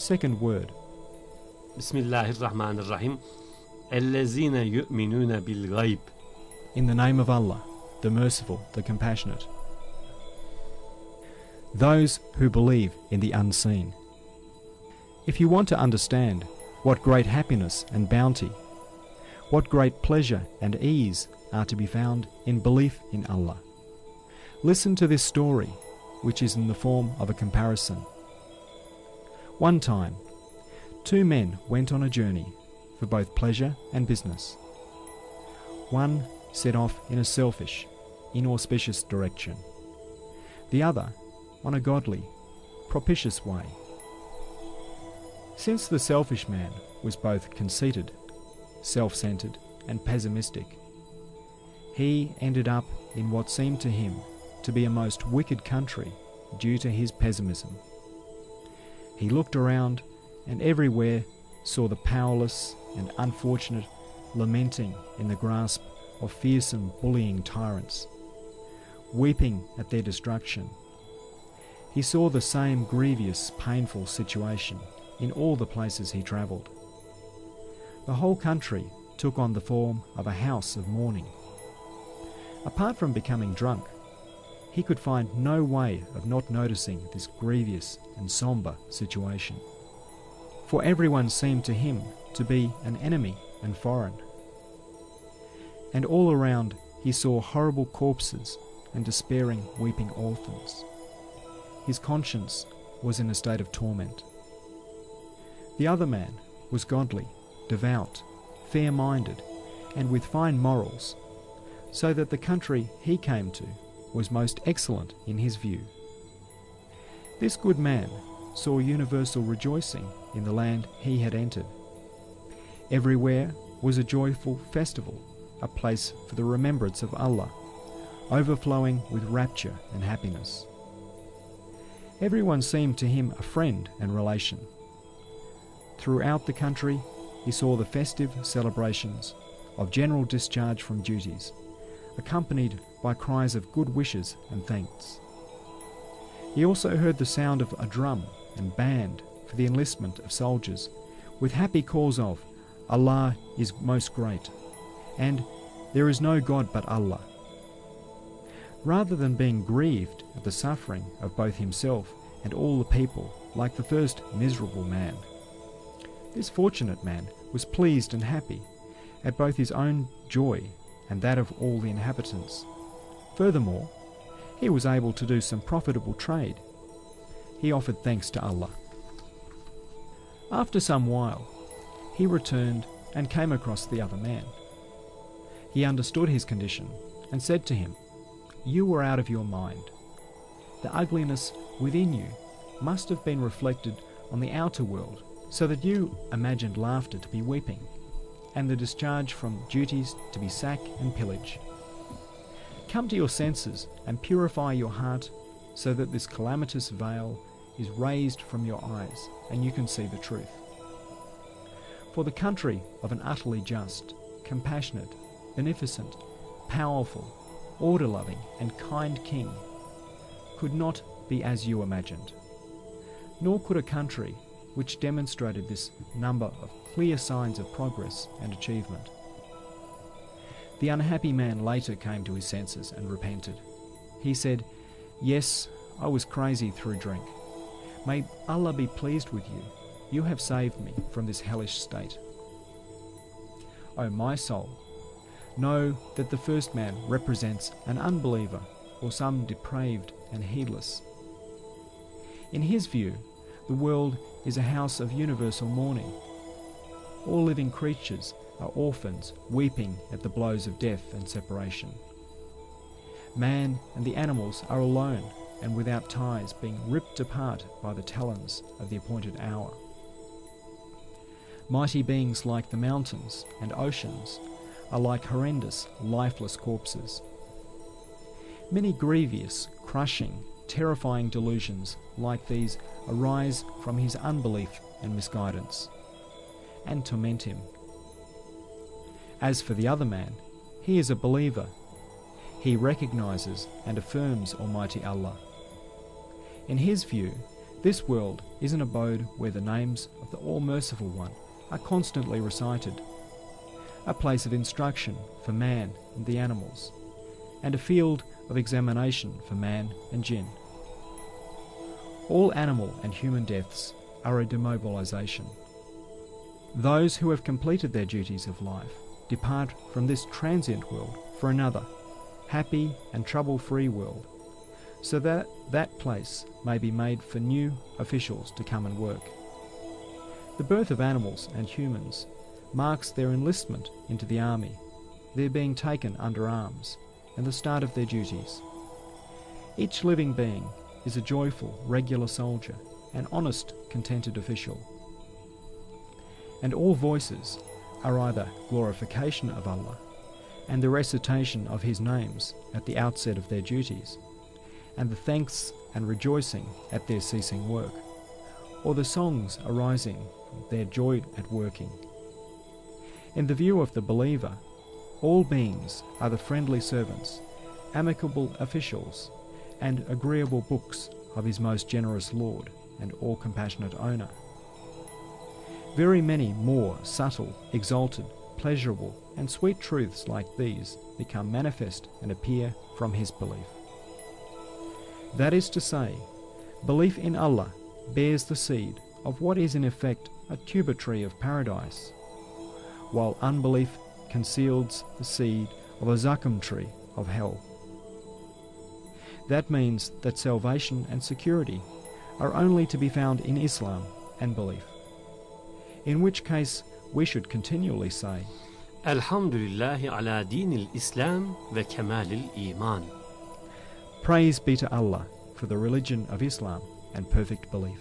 Second word. Bismillahirrahmanirrahim. Ellezine yu'minuna bil gayb. In the name of Allah, the Merciful, the Compassionate. Those who believe in the unseen. If you want to understand what great happiness and bounty, what great pleasure and ease are to be found in belief in Allah, listen to this story, which is in the form of a comparison. One time, two men went on a journey for both pleasure and business. One set off in a selfish, inauspicious direction, the other on a godly, propitious way. Since the selfish man was both conceited, self-centered, and pessimistic, he ended up in what seemed to him to be a most wicked country due to his pessimism. He looked around and everywhere saw the powerless and unfortunate lamenting in the grasp of fearsome bullying tyrants, weeping at their destruction. He saw the same grievous, painful situation in all the places he travelled. The whole country took on the form of a house of mourning. Apart from becoming drunk, he could find no way of not noticing this grievous and sombre situation. For everyone seemed to him to be an enemy and foreign. And all around he saw horrible corpses and despairing, weeping orphans. His conscience was in a state of torment. The other man was godly, devout, fair-minded, and with fine morals, so that the country he came to was most excellent in his view. This good man saw universal rejoicing in the land he had entered. Everywhere was a joyful festival, a place for the remembrance of Allah, overflowing with rapture and happiness. Everyone seemed to him a friend and relation. Throughout the country, he saw the festive celebrations of general discharge from duties, accompanied by cries of good wishes and thanks. He also heard the sound of a drum and band for the enlistment of soldiers, with happy calls of Allah is most great, and there is no God but Allah. Rather than being grieved at the suffering of both himself and all the people, like the first miserable man, this fortunate man was pleased and happy at both his own joy and that of all the inhabitants. Furthermore, he was able to do some profitable trade. He offered thanks to Allah. After some while, he returned and came across the other man. He understood his condition and said to him, "You were out of your mind. The ugliness within you must have been reflected on the outer world, so that you imagined laughter to be weeping, and the discharge from duties to be sack and pillage. Come to your senses and purify your heart, so that this calamitous veil is raised from your eyes, and you can see the truth. For the country of an utterly just, compassionate, beneficent, powerful, order-loving, and kind king could not be as you imagined, nor could a country which demonstrated this number of clear signs of progress and achievement." The unhappy man later came to his senses and repented. He said, "Yes, I was crazy through drink. May Allah be pleased with you. You have saved me from this hellish state. O my soul, know that the first man represents an unbeliever or some depraved and heedless. In his view, the world is a house of universal mourning. All living creatures are orphans weeping at the blows of death and separation. Man and the animals are alone and without ties, being ripped apart by the talons of the appointed hour. Mighty beings like the mountains and oceans are like horrendous, lifeless corpses. Many grievous, crushing, terrifying delusions like these arise from his unbelief and misguidance, and torment him. As for the other man, he is a believer. He recognizes and affirms Almighty Allah. In his view, This world is an abode where the names of the All-Merciful One are constantly recited, a place of instruction for man and the animals, and a field of examination for man and jinn. All animal and human deaths are a demobilization. Those who have completed their duties of life depart from this transient world for another, happy and trouble-free world, so that that place may be made for new officials to come and work. The birth of animals and humans marks their enlistment into the army, their being taken under arms, and the start of their duties. Each living being is a joyful, regular soldier, an honest, contented official. And all voices are either glorification of Allah and the recitation of His names at the outset of their duties, and the thanks and rejoicing at their ceasing work, or the songs arising from their joy at working. In the view of the believer, all beings are the friendly servants, amicable officials, and agreeable books of His most generous Lord and all-compassionate owner. Very many more subtle, exalted, pleasurable, and sweet truths like these become manifest and appear from his belief. That is to say, belief in Allah bears the seed of what is in effect a tuber tree of paradise, while unbelief conceals the seed of a zakum tree of hell. That means that salvation and security are only to be found in Islam and belief, in which case we should continually say, Elhamdülillahi ala dinil Islam ve kemalil iman. Praise be to Allah for the religion of Islam and perfect belief.